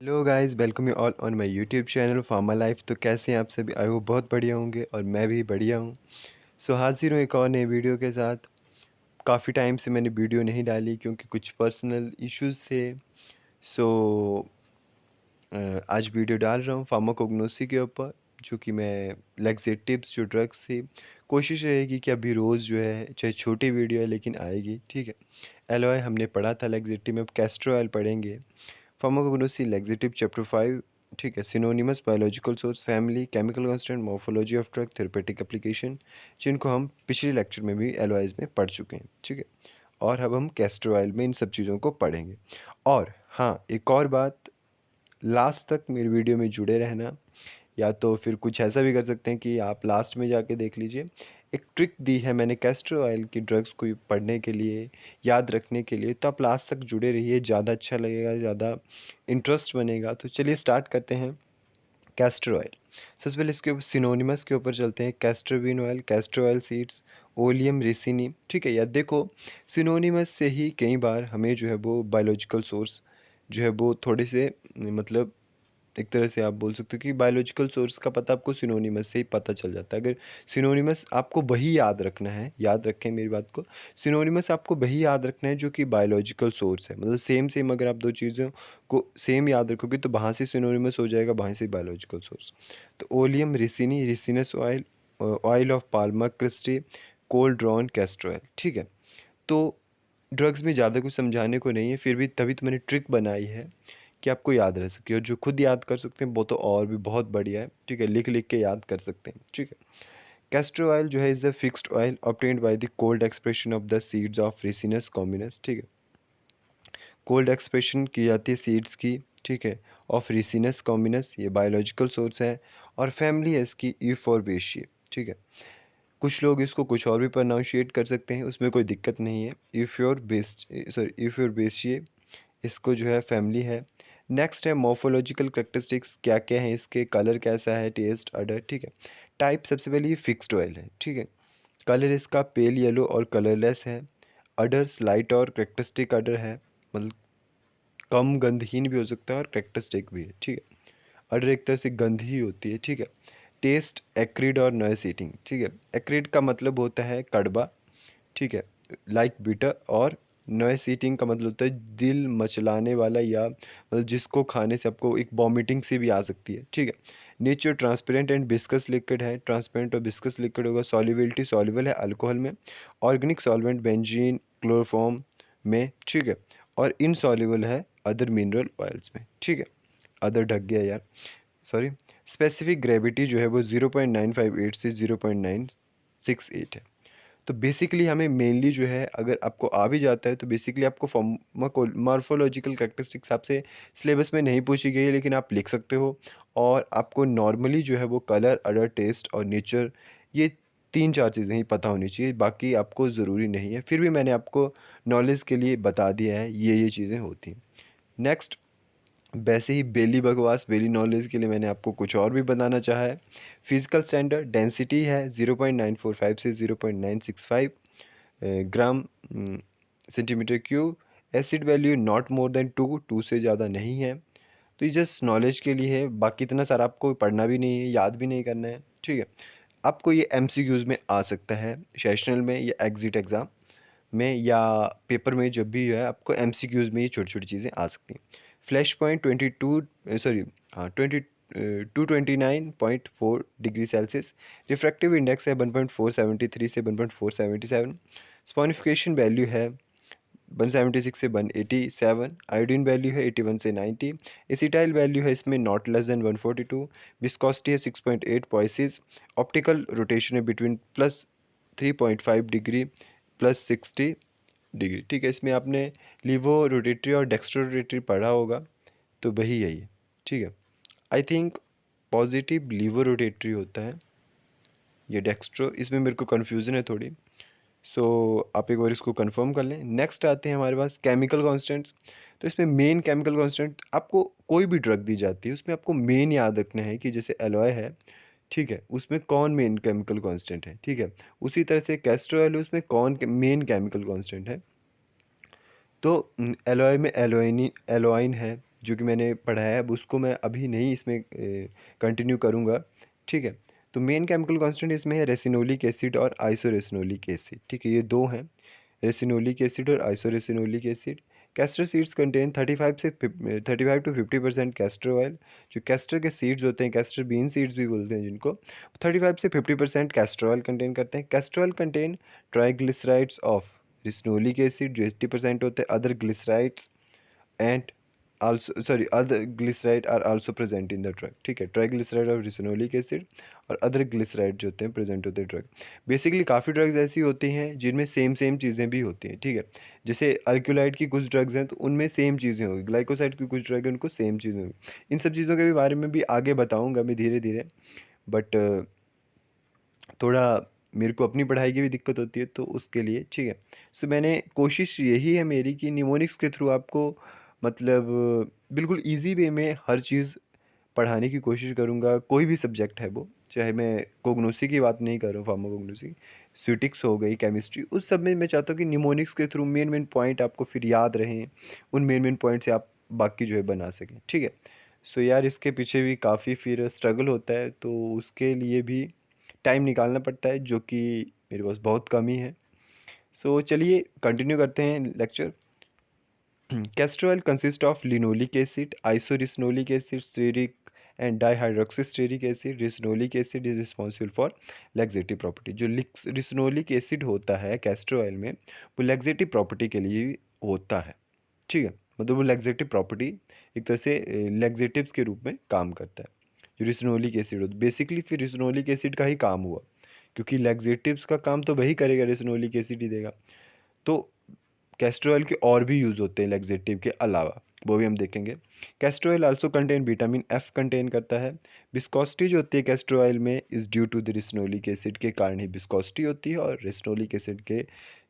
Hello guys, welcome you all on my YouTube channel pharma life. तो कैसे हैं आप सभी? आई होप बहुत बढ़िया होंगे और मैं भी बढ़िया हूँ। सो हाजिर हूँ एक और नए वीडियो के साथ। काफ़ी टाइम से मैंने वीडियो नहीं डाली क्योंकि कुछ पर्सनल इश्यूज थे। सो आज वीडियो डाल रहा हूँ फार्माकोग्नोसी के ऊपर, जो कि मैं लैक्सेटिव्स जो ड्रग्स थी। कोशिश रहेगी कि अभी रोज़ जो है, चाहे छोटी वीडियो है लेकिन आएगी, ठीक है। एलओआई हमने पढ़ा था लैक्सेटिव में, अब कैस्टर ऑयल पढ़ेंगे। फार्माकोग्नोसी लैक्सेटिव चैप्टर 5, ठीक है। Synonymous, biological source, family, chemical constant, morphology of drug, therapeutic application, जिनको हम पिछले लेक्चर में भी एलओआईज में पढ़ चुके हैं, ठीक है। और अब हम कैस्टर ऑयल में इन सब चीज़ों को पढ़ेंगे। और हाँ, एक और बात, लास्ट तक मेरी वीडियो में जुड़े रहना, या तो फिर कुछ ऐसा भी कर सकते हैं कि आप लास्ट में जाके देख लीजिए। एक ट्रिक दी है मैंने कैस्टर ऑयल की ड्रग्स को पढ़ने के लिए, याद रखने के लिए, तो आप लास्ट तक जुड़े रहिए, ज़्यादा अच्छा लगेगा, ज़्यादा इंटरेस्ट बनेगा। तो चलिए स्टार्ट करते हैं। कैस्टर ऑयल, सबसे पहले इसके ऊपर सिनोनिमस के ऊपर चलते हैं। Castor bean oil, castor oil seeds, oleum ricini, ठीक है यार। देखो, सिनोनिमस से ही कई बार हमें जो है वो बायोलॉजिकल सोर्स जो है वो थोड़े से, मतलब एक तरह से आप बोल सकते हो कि बायोलॉजिकल सोर्स का पता आपको सिनोनिमस से ही पता चल जाता है। अगर सिनोनिमस आपको वही याद रखना है, याद रखें मेरी बात को, सिनोनिमस आपको वही याद रखना है जो कि बायोलॉजिकल सोर्स है। मतलब सेम सेम अगर आप दो चीज़ों को सेम याद रखोगे तो वहाँ से सिनोनिमस हो जाएगा, वहाँ से बायोलॉजिकल सोर्स। तो oleum ricini, ricinus oil, oil of palma christi, cold drawn castor oil, ठीक है। तो ड्रग्स में ज़्यादा कुछ समझाने को नहीं है, फिर भी तभी तो मैंने ट्रिक बनाई है कि आपको याद रह सके। और जो खुद याद कर सकते हैं वो तो और भी बहुत बढ़िया है, ठीक है। लिख लिख के याद कर सकते हैं, ठीक है। कैस्टर ऑयल जो है is the fixed oil obtained by the cold expression of the seeds of ricinus communis, ठीक है। कोल्ड एक्सप्रेशन की जाती है सीड्स की, ठीक है, ऑफ रिसिनस कॉम्बिनस, ये बायोलॉजिकल सोर्स है। और फैमिली है इसकी यूफोरबेशिए, ठीक है। कुछ लोग इसको कुछ और भी प्रोनाउंशिएट कर सकते हैं, उसमें कोई दिक्कत नहीं है। यूफोरबेशिए इसको जो है फैमिली है। नेक्स्ट है मॉर्फोलॉजिकल करेक्टरिस्टिक्स, क्या क्या है इसके, कलर कैसा है, टेस्ट, अडर, ठीक है। टाइप सबसे पहले ये फिक्स्ड ऑयल है, ठीक है। कलर इसका पेल येलो और कलरलेस है। अडर स्लाइट और करेक्टरिस्टिक अडर है, मतलब कम गंधहीन भी हो सकता है और करेक्टरिस्टिक भी है, ठीक है। अडर एक तरह से गंध ही होती है, ठीक है। टेस्ट एक्रिड और नॉइस ईटिंग, ठीक है। एक्रिड का मतलब होता है कड़वा, ठीक है, लाइक बिटर। और नॉइस ईटिंग का मतलब होता है दिल मचलाने वाला, या मतलब जिसको खाने से आपको एक वॉमिटिंग से भी आ सकती है, ठीक है। नेचर ट्रांसपेरेंट एंड बिस्कस लिक्विड है, ट्रांसपेरेंट और बिस्कस लिक्विड होगा। सॉल्युबिलिटी सॉल्युबल है अल्कोहल में, ऑर्गेनिक सॉल्वेंट बेंजीन क्लोरोफॉर्म में, ठीक है। और इनसॉल्युबल है अदर मिनरल ऑयल्स में, ठीक है। अदर ढक गया यार, सॉरी। स्पेसिफिक ग्रेविटी जो है वो 0.958 से 0.968 है। तो बेसिकली हमें मेनली जो है, अगर आपको आ भी जाता है तो बेसिकली आपको मॉर्फोलॉजिकल करेक्टरिस्टिक्स आपसे सिलेबस में नहीं पूछी गई है, लेकिन आप लिख सकते हो। और आपको नॉर्मली जो है वो कलर, अडर, टेस्ट और नेचर, ये तीन चार चीज़ें ही पता होनी चाहिए, बाकी आपको ज़रूरी नहीं है। फिर भी मैंने आपको नॉलेज के लिए बता दिया है ये चीज़ें होती हैं। नेक्स्ट, वैसे ही बेली बकवास, बेली नॉलेज के लिए मैंने आपको कुछ और भी बताना चाहा है। फिजिकल स्टैंडर्ड डेंसिटी है 0.945 से 0.965 gram centimetre cube. Acid value not more than 2 से ज़्यादा नहीं है। तो ये जस्ट नॉलेज के लिए है, बाकी इतना सारा आपको पढ़ना भी नहीं है, याद भी नहीं करना है, ठीक है। आपको ये एमसीक्यूज़ में आ सकता है, सेशनल में या एग्जिट एग्ज़ाम में या पेपर में, जब भी है आपको एमसीक्यूज़ में ये छोटी छोटी चीज़ें आ सकती हैं। फ्लैश पॉइंट 22, सॉरी, हाँ, 229.4 डिग्री सेल्सियस। रिफ्रैक्टिव इंडेक्स है 1.473 से 1.477। स्पॉनिफिकेशन वैल्यू है 176 से 187। आयोडीन वैल्यू है 81 से 90। एसिटाइल वैल्यू है इसमें नॉट लेस देन 142। विस्कोसिटी है 6.8 पॉइसिस। ऑप्टिकल रोटेशन है बिटवीन +3.5 डिग्री +60 डिग्री, ठीक है। इसमें आपने लिवो रोटेटरी और डेक्स्ट्रो रोटेटरी पढ़ा होगा, तो वही है ये, ठीक है। I think positive levo rotatory होता है, ये डेक्स्ट्रो, इसमें मेरे को कन्फ्यूज़न है थोड़ी। सो आप एक बार इसको कंफर्म कर लें। नेक्स्ट आते हैं हमारे पास केमिकल कांस्टेंट्स। तो इसमें मेन केमिकल कांस्टेंट, आपको कोई भी ड्रग दी जाती है उसमें आपको मेन याद रखना है कि जैसे एलॉय है, ठीक है, उसमें कौन मेन केमिकल कांस्टेंट है, ठीक है। उसी तरह से कैस्टर ऑयल है, उसमें कौन मेन केमिकल कांस्टेंट है। तो एलॉय में एलोइनी एलोइन है, जो कि मैंने पढ़ाया है, अब उसको मैं अभी नहीं इसमें कंटिन्यू करूँगा, ठीक है। तो मेन केमिकल कांस्टेंट इसमें है रेसिनोलिक एसिड और आइसोरेसिनोलिक एसिड, ठीक है, ये दो हैं, रेसिनोलिक एसिड और isoricinoleic acid. Castor seeds contain 35 to 50% castor oil. जो कैस्टर के सीड्स होते हैं, कैस्टर बीन सीड्स भी बोलते हैं जिनको, 35 से 50% कैस्टर ऑयल कंटेन करते हैं। Castor oil contain triglycerides of ricinoleic acid जो 80% होते हैं, other glycerides and also sorry other glyceride are also present in the drug, ठीक है। ट्राइग्लिसराइड ऑफ रिसिनोलिक एसिड और अदर ग्लिसराइड जो होते हैं प्रेजेंट होते हैं ड्रग। बेसिकली काफ़ी ड्रग्स ऐसी होती हैं जिनमें सेम सेम चीज़ें भी होती हैं, ठीक है। जैसे अर्क्यूलाइड की कुछ ड्रग्स हैं तो उनमें सेम चीज़ें होगी, ग्लाइकोसाइड की कुछ ड्रग है उनको सेम चीज़ें होगी। इन सब चीज़ों के भी बारे में भी आगे बताऊँगा मैं धीरे धीरे, बट थोड़ा मेरे को अपनी पढ़ाई की भी दिक्कत होती है तो उसके लिए, ठीक है। सो मैंने कोशिश यही है मेरी कि निमोनिक्स के थ्रू आपको मतलब बिल्कुल इजी वे में हर चीज़ पढ़ाने की कोशिश करूँगा, कोई भी सब्जेक्ट है वो, चाहे मैं कोग्नोसी की बात नहीं कर रहा हूँ, फार्माकोग्नोसी, स्यूटिक्स हो गई, केमिस्ट्री, उस सब में मैं चाहता हूँ कि निमोनिक्स के थ्रू मेन मेन पॉइंट आपको फिर याद रहें, उन मेन मेन पॉइंट से आप बाकी जो है बना सकें, ठीक है। सो यार इसके पीछे भी काफ़ी फिर स्ट्रगल होता है, तो उसके लिए भी टाइम निकालना पड़ता है जो कि मेरे पास बहुत कम ही है। सो चलिए कंटिन्यू करते हैं lecture. Castor oil consists of linoleic acid, isorenolic acid, stearic and dihydroxystearic acid. Resinolic acid is responsible for laxative property. जो रिसिनोलिक एसिड होता है कैस्टर ऑयल में वो लैक्सेटिव प्रॉपर्टी के लिए होता है, ठीक है। मतलब वो लैक्सेटिव प्रॉपर्टी एक तरह से लैक्सेटिव्स के रूप में काम करता है। जो रिसिनोलिक एसिड होता है बेसिकली फिर रिसिनोलिक एसिड का ही काम हुआ, क्योंकि लैक्सेटिव्स का काम तो वही करेगा, रिसिनोलिक एसिड ही देगा। तो कैस्टर ऑयल के और भी यूज़ होते हैं लैक्सेटिव के अलावा, वो भी हम देखेंगे। Castor oil also contain vitamin F contain करता है। विस्कोसिटी जो होती है कैस्टर ऑयल में is due to the ricinoleic acid के कारण ही विस्कोसिटी होती है और रिसिनोलिक एसिड के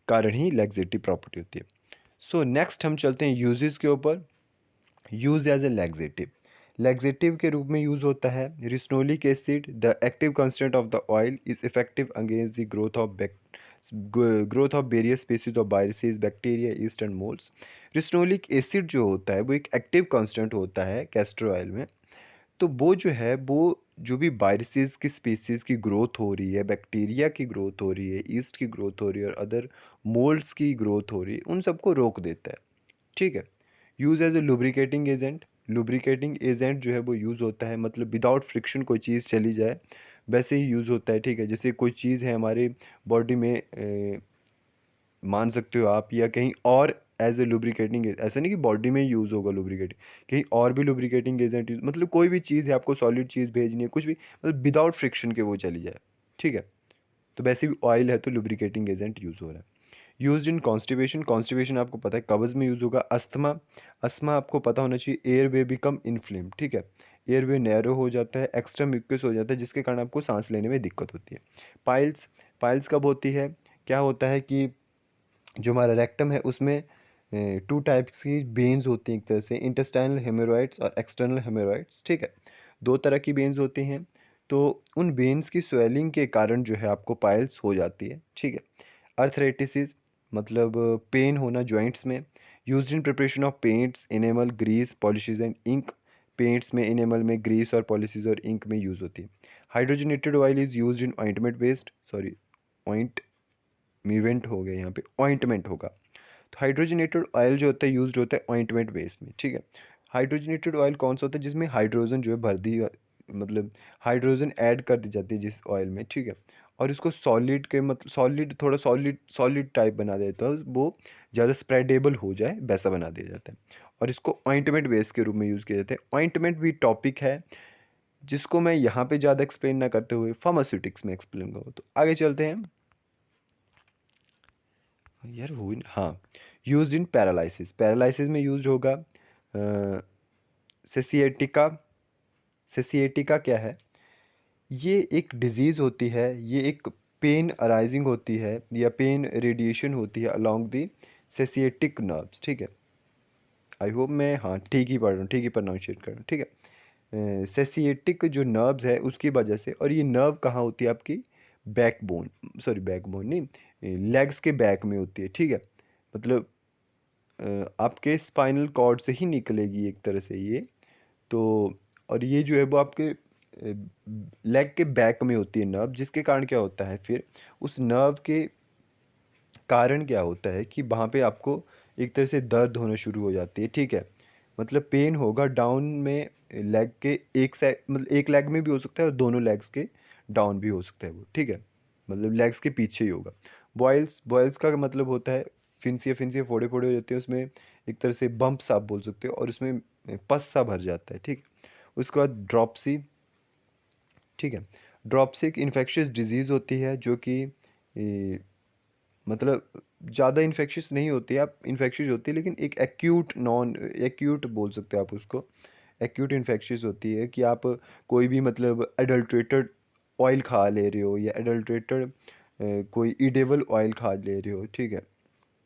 कारण ही लैक्सेटिव प्रॉपर्टी होती है। सो नेक्स्ट हम चलते हैं यूजेस के ऊपर। Use as a laxative, laxative के रूप में यूज़ होता है। Ricinoleic acid the active constant of the oil is effective against the growth of various species of viruses, bacteria, yeast and molds. Ricinoleic acid जो होता है वो एक एक्टिव कांस्टेंट होता है कैस्टर ऑयल में। तो वो जो है वो जो भी वायरसेस की स्पीसीज़ की ग्रोथ हो रही है, बैक्टीरिया की ग्रोथ हो रही है, ईस्ट की ग्रोथ हो रही है और अदर मोल्ड्स की ग्रोथ हो रही है, उन सबको रोक देता है, ठीक है। Use as a lubricating agent, lubricating agent जो है वो यूज़ होता है मतलब विदाउट फ्रिक्शन कोई चीज़ चली जाए वैसे ही यूज़ होता है, ठीक है। जैसे कोई चीज़ है हमारे बॉडी में मान सकते हो आप, या कहीं और एज ए लुब्रिकेटिंग, ऐसा नहीं कि बॉडी में यूज़ होगा लुब्रिकेटिंग, कहीं और भी लुब्रिकेटिंग एजेंट यूज, मतलब कोई भी चीज़ है आपको सॉलिड चीज़ भेजनी है कुछ भी, मतलब विदाउट फ्रिक्शन के वो चली जाए, ठीक है। तो वैसे भी ऑयल है तो लुब्रिकेटिंग एजेंट यूज़ हो रहा है। यूज्ड इन कॉन्स्टिपेशन, कॉन्स्टिपेशन आपको पता है कब्ज़ में यूज़ होगा। अस्थमा, अस्थमा आपको पता होना चाहिए एयर वे बिकम इन्फ्लेम, ठीक है। एयर वे नैरो हो जाता है, एक्स्ट्रा म्यूकस हो जाता है जिसके कारण आपको सांस लेने में दिक्कत होती है। पाइल्स, पाइल्स कब होती है, क्या होता है कि जो हमारा रेक्टम है उसमें टू टाइप्स की बेन्स होती हैं, एक तरह से इंटेस्टाइनल हेमोरॉइड्स और एक्सटर्नल हेमोरॉइड्स, ठीक है। दो तरह की बेन्स होती हैं, तो उन बेन्स की स्वेलिंग के कारण जो है आपको पाइल्स हो जाती है, ठीक है। अर्थराइटिस मतलब पेन होना जॉइंट्स में। Used in preparation of paints, enamel, grease, polishes and ink. Paints में, इनेमल में ग्रीस और पॉलिशेज और इंक में यूज़ होती है। Hydrogenated oil is used in ointment based, sorry ऑइंट मीवेंट हो गया, यहाँ पे ऑइंटमेंट होगा। तो हाइड्रोजनेटेड ऑयल जो होता है यूज्ड होता है ऑइंटमेंट बेस में, ठीक है। हाइड्रोजनेटेड ऑयल कौन सा होता है जिसमें हाइड्रोजन जो है भर दी, मतलब हाइड्रोजन ऐड कर दी जाती है जिस ऑयल में, ठीक है। और इसको सॉलिड के मतलब सॉलिड, थोड़ा सॉलिड सॉलिड टाइप बना देता है, वो ज़्यादा स्प्रेडेबल हो जाए वैसा बना दिया जाता है। और इसको ऑइंटमेंट बेस के रूप में यूज़ किया जाता है। ऑइंटमेंट भी टॉपिक है जिसको मैं यहाँ पे ज़्यादा एक्सप्लेन ना करते हुए फार्मास्यूटिक्स में एक्सप्लेन करूँ, तो आगे चलते हैं। यार हुई ना, हाँ। यूज इन पैरालिसिस, पैरालिसिस में यूज होगा सेसिएटिका। सेसिएटिका क्या है, ये एक डिजीज़ होती है, ये एक पेन अराइजिंग होती है या पेन रेडिएशन होती है अलोंग द सेसिएटिक नर्व्स, ठीक है। आई होप मैं हाँ ठीक ही पढ़ रहा हूँ, ठीक ही प्रोनाउंशिएट कर रहा हूँ, ठीक है। सेसिएटिक जो नर्व्स है उसकी वजह से, और ये नर्व कहाँ होती है आपकी बैकबोन, सॉरी बैकबोन नहीं, लेग्स के बैक में होती है, ठीक है। मतलब आपके स्पाइनल कॉर्ड से ही निकलेगी एक तरह से ये। तो और ये जो है वो आपके लेग के बैक में होती है नर्व, जिसके कारण क्या होता है फिर उस नर्व के कारण क्या होता है कि वहाँ पे आपको एक तरह से दर्द होना शुरू हो जाती है, ठीक है। मतलब पेन होगा डाउन में लेग के एक साइड, मतलब एक लेग में भी हो सकता है और दोनों लेग्स के डाउन भी हो सकता है वो, ठीक है। मतलब लेग्स के पीछे ही होगा। बॉयल्स बॉयल्स का मतलब होता है फिनसिया फिनसिया फोड़े फोड़े हो जाते हैं उसमें, एक तरह से बम्प्स आप बोल सकते हो, और उसमें पस सा भर जाता है, ठीक। उसके बाद ड्रॉपसी, ठीक है। ड्रॉपसी एक इन्फेक्शियस डिजीज़ होती है जो कि मतलब ज़्यादा इन्फेक्शियस नहीं होती है, आप इन्फेक्शियस होती है लेकिन एक एक्यूट नॉन एक्यूट बोल सकते हो आप उसको। एक्यूट इन्फेक्शियस होती है कि आप कोई भी मतलब एडल्ट्रेटेड ऑयल खा ले रहे हो या एडल्ट्रेटेड कोई ईडेबल ऑयल खा ले रहे हो, ठीक है।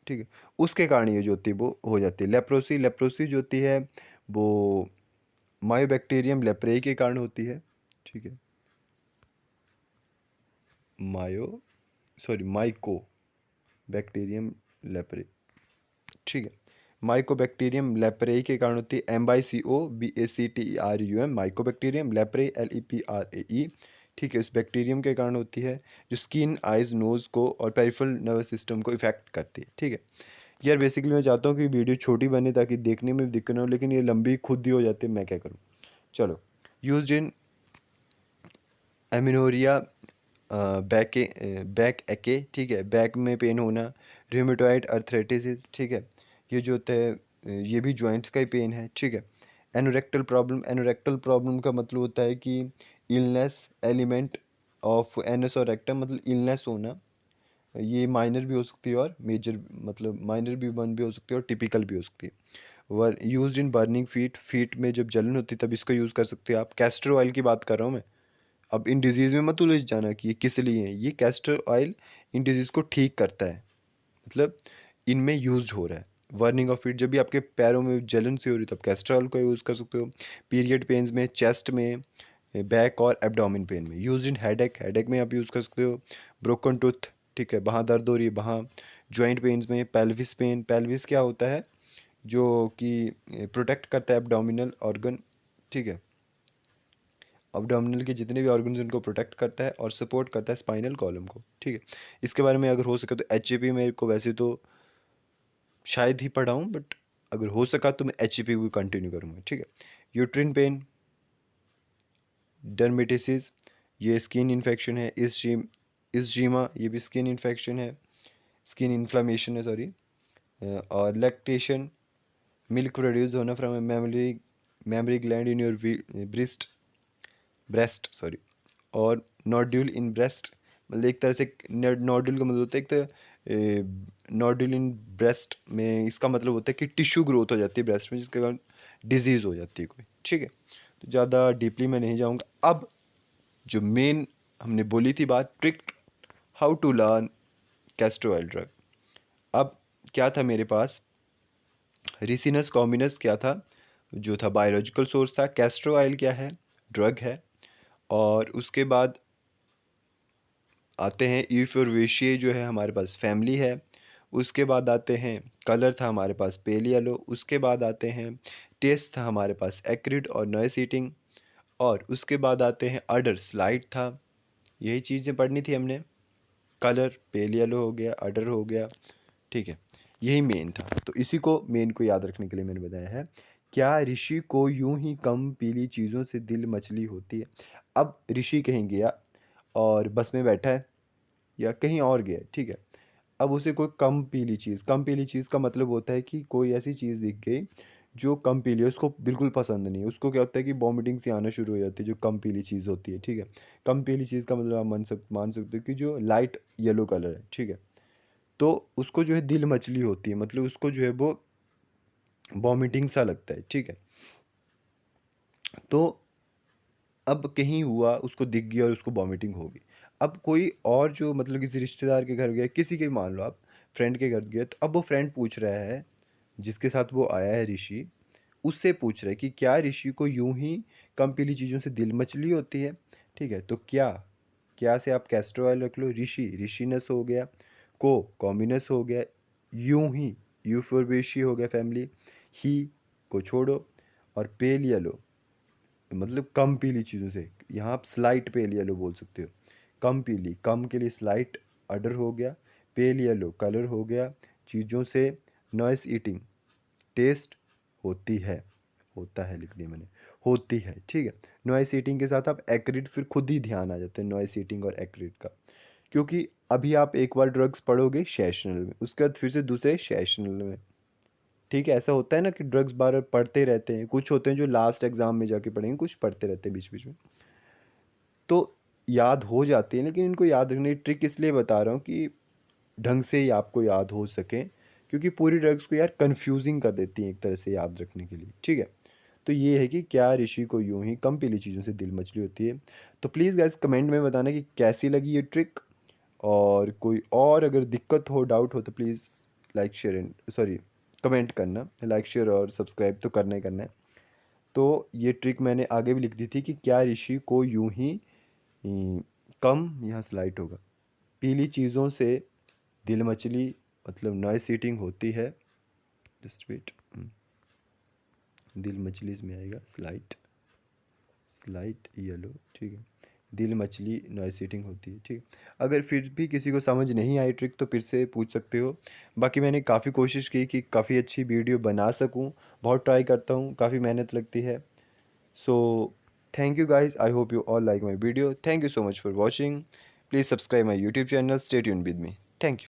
ठीक है, उसके कारण ये जो होती है वो हो जाती है। लेप्रोसी, लेप्रोसी जो होती है वो मायोबैक्टीरियम लेप्रेई के कारण होती है, ठीक है। मायो सॉरी माइको बैक्टीरियम लेप्रे, ठीक है। माइकोबैक्टीरियम लेप्रेई के कारण होती है, MYCOBACTERUM, माइकोबैक्टीरियम लेप्रे LEPRAE, ठीक है। इस बैक्टीरियम के कारण होती है जो स्किन, आइज, नोज़ को और पेरिफेरल नर्वस सिस्टम को इफेक्ट करती है, ठीक है। यार बेसिकली मैं चाहता हूँ कि वीडियो छोटी बने ताकि देखने में भी दिक्कत ना हो, लेकिन ये लंबी खुद ही हो जाती है, मैं क्या करूँ। चलो, यूज इन एमिनोरिया, बैक एके, ठीक है, बैक में पेन होना, रूमेटॉइड अर्थराइटिस, ठीक है। ये जो होता है ये भी जॉइंट्स का ही पेन है, ठीक है। एनोरेक्टल प्रॉब्लम, एनोरेक्टल प्रॉब्लम का मतलब होता है कि इलनेस एलिमेंट ऑफ एनस और रेक्टम, मतलब इलनेस होना। ये माइनर भी हो सकती है और मेजर, मतलब माइनर भी वन भी हो सकती है और टिपिकल भी हो सकती है। Were use in burning feet, feet में जब जलन होती है तब इसको यूज़ कर सकते हो आप। कैस्टर ऑयल की बात कर रहा हूँ मैं। अब इन डिजीज़ में मत उलझ जाना कि ये किस लिए है। ये कैस्टर ऑयल इन डिजीज़ को ठीक करता है, मतलब इनमें यूज्ड हो रहा है। वर्निंग ऑफ फीट, जब भी आपके पैरों में जलन सी हो रही है तब कैस्टर ऑयल का यूज़ कर सकते हो। पीरियड पेन्स में, चेस्ट में, बैक और एब्डोमिन पेन में। यूज इन हेडेक, हेडेक में आप यूज़ कर सकते हो। ब्रोकन टूथ, ठीक है, वहाँ दर्द हो रही है वहाँ। जॉइंट पेन्स में, पेल्विस पेन, पेल्विस क्या होता है जो कि प्रोटेक्ट करता है एब्डोमिनल ऑर्गन, ठीक है। अब्डोमिनल के जितने भी ऑर्गन्स उनको प्रोटेक्ट करता है और सपोर्ट करता है स्पाइनल कॉलम को, ठीक है। इसके बारे में अगर हो सके तो HAP मेरे को वैसे तो शायद ही पढ़ा हूँ, बट अगर हो सका तो मैं HAP भी कंटिन्यू करूँगा, ठीक है। यूट्रिन पेन, डर्मेटिसिस, ये स्किन इन्फेक्शन है। इसजीमा, ये भी स्किन इन्फेक्शन है, स्किन इन्फ्लामेशन है, सॉरी। और लैक्टेशन, मिल्क प्रोड्यूस होना from memory mammary gland in your breast, breast sorry. और नोड्यूल इन ब्रेस्ट, मतलब एक तरह से नोड्यूल का मतलब होता है एक तो नोड्यूल इन ब्रेस्ट में इसका मतलब होता है कि टिश्यू ग्रोथ हो जाती है ब्रेस्ट में, जिसके कारण डिजीज़ हो जाती है कोई, ठीक है। तो ज़्यादा डीपली मैं नहीं जाऊँगा। अब जो मेन हमने बोली थी बात, trick how to learn castor oil drug. अब क्या था मेरे पास, रिसिनस कॉम्बिनस क्या था, जो था बायोलॉजिकल सोर्स था। कैस्टर ऑयल क्या है, ड्रग है। और उसके बाद आते हैं यूफोर्बिएसी, जो है हमारे पास फैमिली है। उसके बाद आते हैं कलर था हमारे पास पेल येलो। उसके बाद आते हैं टेस्ट था हमारे पास एक्रिड और नॉइस ईटिंग। और उसके बाद आते हैं अडर, स्लाइड था। यही चीज़ें पढ़नी थी हमने। कलर पेल येलो हो गया, अडर हो गया, ठीक है। यही मेन था, तो इसी को मेन को याद रखने के लिए मैंने बताया है। क्या ऋषि को यूं ही कम पीली चीज़ों से दिल मचली होती है। अब ऋषि कहीं गया और बस में बैठा है या कहीं और गया, ठीक है। अब उसे कोई कम पीली चीज़, कम पीली चीज़ का मतलब होता है कि कोई ऐसी चीज़ दिख गई जो कम पीली है, उसको बिल्कुल पसंद नहीं है। उसको क्या होता है कि वॉमिटिंग सी आना शुरू हो जाती है, जो कम पीली चीज़ होती है, ठीक है। कम पीली चीज़ का मतलब आप मान सकते हो कि जो लाइट येलो कलर है, ठीक है। तो उसको जो है दिल मचली होती है, मतलब उसको जो है वो वॉमिटिंग सा लगता है, ठीक है। तो अब कहीं हुआ, उसको दिख गया और उसको वॉमिटिंग हो गई। अब कोई और जो मतलब किसी रिश्तेदार के घर गया, किसी के मान लो आप फ्रेंड के घर गए, तो अब वो फ्रेंड पूछ रहा है जिसके साथ वो आया है ऋषि, उससे पूछ रहा है कि क्या ऋषि को यूं ही कम पीली चीज़ों से दिल मचली होती है, ठीक है। तो क्या, क्या से आप कैस्टर ऑयल रख लो, ऋषि ऋषिनस हो गया, को कॉम्बिनस हो गया, यूं ही यूफोर्बिएसी हो गया फैमिली, ही को छोड़ो, और पेल येलो मतलब कम पीली चीज़ों से, यहाँ आप स्लाइट पेल येलो बोल सकते हो। कम पीली, कम के लिए स्लाइट अडर हो गया, पेल येलो कलर हो गया, चीज़ों से नॉइस ईटिंग टेस्ट होती है, होता है लिख दिया मैंने, होती है, ठीक है। नॉइस ईटिंग के साथ आप एक्रिड, फिर खुद ही ध्यान आ जाता है नॉइस ईटिंग और एक्रिड का, क्योंकि अभी आप एक बार ड्रग्स पढ़ोगे सेशनल में, उसके बाद फिर से दूसरे सेशनल में, ठीक है। ऐसा होता है ना कि ड्रग्स बार बार पढ़ते रहते हैं, कुछ होते हैं जो लास्ट एग्जाम में जाके पढ़ेंगे, कुछ पढ़ते रहते हैं बीच बीच में, तो याद हो जाती है। लेकिन इनको याद रखने की ट्रिक इसलिए बता रहा हूँ कि ढंग से ही आपको याद हो सके, क्योंकि पूरी ड्रग्स को यार कंफ्यूजिंग कर देती हैं एक तरह से याद रखने के लिए, ठीक है। तो ये है कि क्या ऋषि को यूं ही कम पीली चीज़ों से दिल मचली होती है। तो प्लीज़ गाइस कमेंट में बताना कि कैसी लगी ये ट्रिक, और कोई और अगर दिक्कत हो, डाउट हो, तो please like share and sorry comment करना। लाइक शेयर और सब्सक्राइब तो करना ही करना है। तो ये ट्रिक मैंने आगे भी लिख दी थी कि क्या ऋषि को यूं ही कम, यहाँ स्लाइट होगा, पीली चीज़ों से दिल मचली मतलब नॉइस ईटिंग होती है। जस्ट वेट, दिल मछली इसमें आएगा, स्लाइट, स्लाइट येलो, ठीक है। दिल मछली नॉइस ईटिंग होती है, ठीक है। अगर फिर भी किसी को समझ नहीं आई ट्रिक तो फिर से पूछ सकते हो। बाकी मैंने काफ़ी कोशिश की कि काफ़ी अच्छी वीडियो बना सकूं, बहुत ट्राई करता हूं, काफ़ी मेहनत लगती है। So thank you guys, I hope you all like my video, thank you so much for watching, please subscribe my YouTube channel, stay tuned with me, thank you.